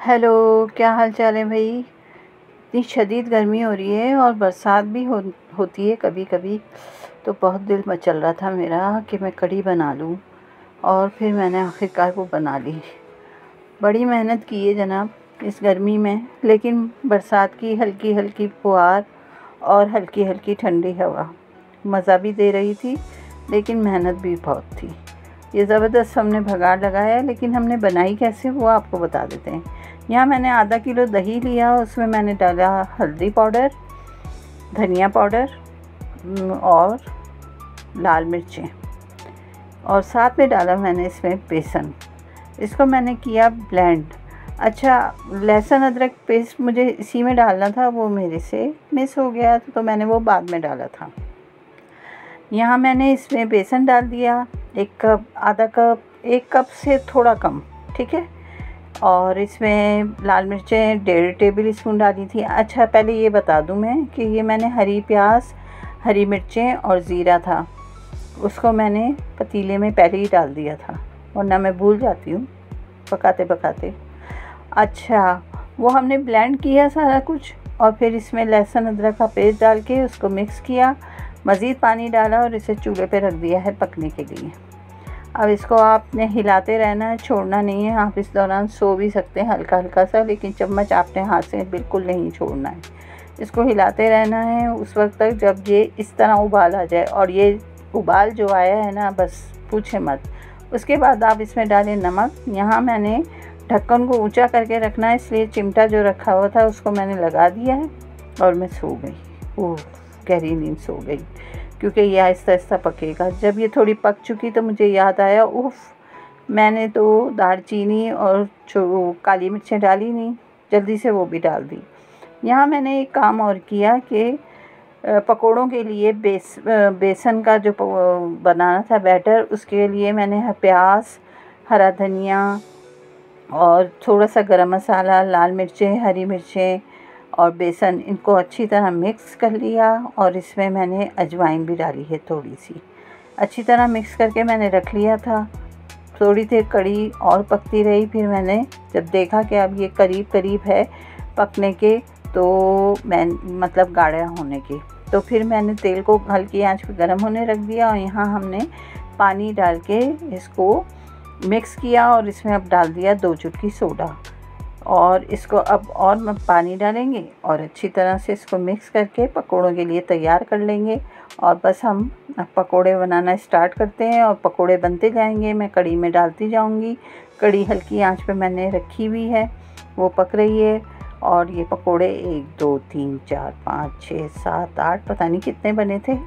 Hello, क्या हाल चाल है भाई। इतनी शदीद गर्मी हो रही है और बरसात भी होती है कभी कभी। तो बहुत दिल मचल रहा था मेरा कि मैं कढ़ी बना लूँ और फिर मैंने आखिरकार वो बना ली। बड़ी मेहनत की है जनाब इस गर्मी में, लेकिन बरसात की हल्की हल्की फुहार और हल्की हल्की ठंडी हवा मज़ा भी दे रही थी, लेकिन मेहनत भी बहुत थी। ये ज़बरदस्त हमने भगाड़ लगाया, लेकिन हमने बनाई कैसे वो आपको बता देते हैं। यहाँ मैंने आधा किलो दही लिया, उसमें मैंने डाला हल्दी पाउडर, धनिया पाउडर और लाल मिर्चें, और साथ में डाला मैंने इसमें बेसन। इसको मैंने किया ब्लेंड। अच्छा, लहसुन अदरक पेस्ट मुझे इसी में डालना था, वो मेरे से मिस हो गया तो मैंने वो बाद में डाला था। यहाँ मैंने इसमें बेसन डाल दिया, 1 कप, आधा कप, 1 कप से थोड़ा कम, ठीक है। और इसमें लाल मिर्चें 1.5 टेबल स्पून डाली थी। अच्छा, पहले ये बता दूं मैं कि ये मैंने हरी प्याज, हरी मिर्चें और ज़ीरा था, उसको मैंने पतीले में पहले ही डाल दिया था, वरना मैं भूल जाती हूँ पकाते पकाते। अच्छा, वो हमने ब्लेंड किया सारा कुछ, और फिर इसमें लहसुन अदरक का पेस्ट डाल के उसको मिक्स किया, मज़ीद पानी डाला और इसे चूल्हे पे रख दिया है पकने के लिए। अब इसको आपने हिलाते रहना है, छोड़ना नहीं है। आप इस दौरान सो भी सकते हैं हल्का हल्का सा, लेकिन चम्मच आपने हाथ से बिल्कुल नहीं छोड़ना है। इसको हिलाते रहना है उस वक्त तक जब ये इस तरह उबाल आ जाए, और ये उबाल जो आया है ना, बस पूछे मत। उसके बाद आप इसमें डालें नमक। यहाँ मैंने ढक्कन को ऊंचा करके रखना है, इसलिए चिमटा जो रखा हुआ था उसको मैंने लगा दिया है और मैं सो गई। ओह, गहरी नींद सो गई, क्योंकि ये आहिस्ता आहिस्ता पकेगा। जब ये थोड़ी पक चुकी तो मुझे याद आया, उफ़, मैंने तो दालचीनी और जो काली मिर्चें डाली नहीं, जल्दी से वो भी डाल दी। यहाँ मैंने एक काम और किया कि पकोड़ों के लिए बेसन का जो बनाना था बैटर, उसके लिए मैंने प्याज, हरा धनिया और थोड़ा सा गरम मसाला, लाल मिर्चें, हरी मिर्चें और बेसन, इनको अच्छी तरह मिक्स कर लिया, और इसमें मैंने अजवाइन भी डाली है थोड़ी सी। अच्छी तरह मिक्स करके मैंने रख लिया था। थोड़ी देर कढ़ी और पकती रही, फिर मैंने जब देखा कि अब ये करीब करीब है पकने के, तो मैं मतलब गाढ़ा होने के, तो फिर मैंने तेल को हल्की आंच पे गर्म होने रख दिया, और यहाँ हमने पानी डाल के इसको मिक्स किया, और इसमें अब डाल दिया 2 चुटकी सोडा, और इसको अब और पानी डालेंगे और अच्छी तरह से इसको मिक्स करके पकोड़ों के लिए तैयार कर लेंगे। और बस हम पकोड़े बनाना स्टार्ट करते हैं, और पकोड़े बनते जाएंगे, मैं कढ़ी में डालती जाऊंगी। कढ़ी हल्की आंच पे मैंने रखी हुई है, वो पक रही है, और ये पकोड़े 1 2 3 4 5 6 7 8 पता नहीं कितने बने थे,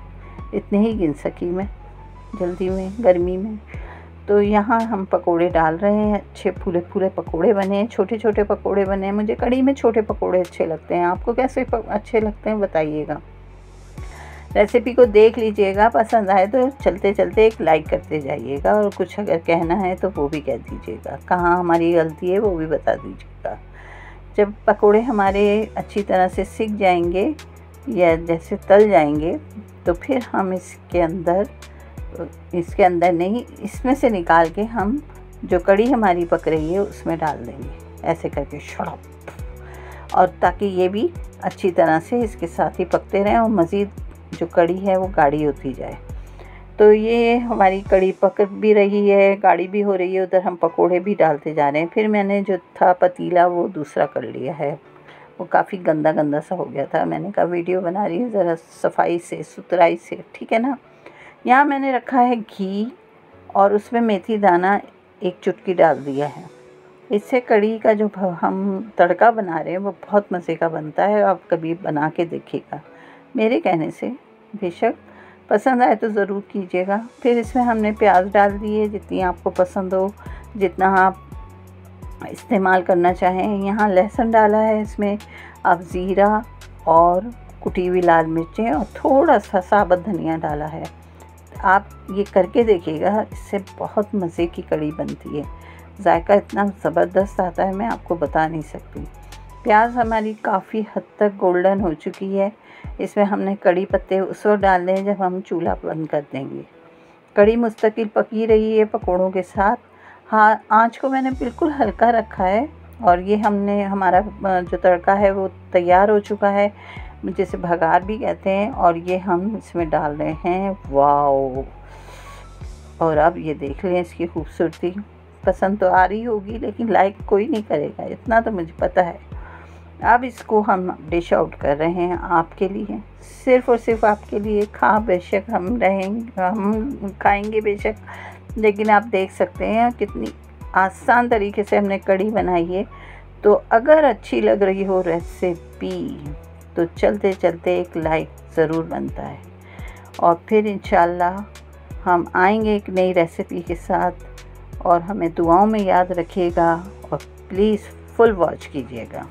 इतने ही गिन सकी मैं जल्दी में, गर्मी में। तो यहाँ हम पकोड़े डाल रहे हैं, अच्छे फूले फूले पकोड़े बने हैं, छोटे छोटे पकोड़े बने हैं। मुझे कढ़ी में छोटे पकोड़े अच्छे लगते हैं, आपको कैसे अच्छे लगते हैं बताइएगा। रेसिपी को देख लीजिएगा, पसंद आए तो चलते चलते एक लाइक करते जाइएगा, और कुछ अगर कहना है तो वो भी कह दीजिएगा, कहाँ हमारी गलती है वो भी बता दीजिएगा। जब पकोड़े हमारे अच्छी तरह से सिक जाएंगे या जैसे तल जाएंगे, तो फिर हम इसके अंदर नहीं, इसमें से निकाल के हम जो कढ़ी हमारी पक रही है उसमें डाल देंगे, ऐसे करके शड़प, और ताकि ये भी अच्छी तरह से इसके साथ ही पकते रहें और मज़ीद जो कढ़ी है वो गाढ़ी होती जाए। तो ये हमारी कढ़ी पक भी रही है, गाढ़ी भी हो रही है, उधर हम पकोड़े भी डालते जा रहे हैं। फिर मैंने जो था पतीला वो दूसरा कर लिया है, वो काफ़ी गंदा गंदा सा हो गया था। मैंने कहा वीडियो बना रही है, ज़रा सफाई से सुथराई से, ठीक है ना। यहाँ मैंने रखा है घी, और उसमें मेथी दाना 1 चुटकी डाल दिया है। इससे कढ़ी का जो हम तड़का बना रहे हैं वो बहुत मज़े का बनता है, आप कभी बना के देखिएगा मेरे कहने से। बेशक पसंद आए तो ज़रूर कीजिएगा। फिर इसमें हमने प्याज डाल दिए, जितनी आपको पसंद हो, जितना आप इस्तेमाल करना चाहें। यहाँ लहसुन डाला है, इसमें अब ज़ीरा और कुटी हुई लाल मिर्चें और थोड़ा सा साबुत धनिया डाला है। आप ये करके देखिएगा, इससे बहुत मज़े की कढ़ी बनती है, जायका इतना ज़बरदस्त आता है मैं आपको बता नहीं सकती। प्याज हमारी काफ़ी हद तक गोल्डन हो चुकी है। इसमें हमने कड़ी पत्ते उस वक्त डालने हैं जब हम चूल्हा बंद कर देंगे। कड़ी मुस्तकिल पकी रही है पकोड़ों के साथ। हाँ, आँच को मैंने बिल्कुल हल्का रखा है, और ये हमने हमारा जो तड़का है वो तैयार हो चुका है, जिसे भगार भी कहते हैं। और ये हम इसमें डाल रहे हैं। वाओ! और अब ये देख लें इसकी खूबसूरती। पसंद तो आ रही होगी लेकिन लाइक कोई नहीं करेगा, इतना तो मुझे पता है। अब इसको हम डिश आउट कर रहे हैं आपके लिए, सिर्फ़ और सिर्फ आपके लिए। बेशक हम खाएंगे बेशक, लेकिन आप देख सकते हैं कितनी आसान तरीके से हमने कढ़ी बनाई है। तो अगर अच्छी लग रही हो रेसिपी तो चलते चलते एक लाइक ज़रूर बनता है। और फिर इंशाल्लाह हम आएंगे एक नई रेसिपी के साथ। और हमें दुआओं में याद रखिएगा और प्लीज़ फुल वॉच कीजिएगा।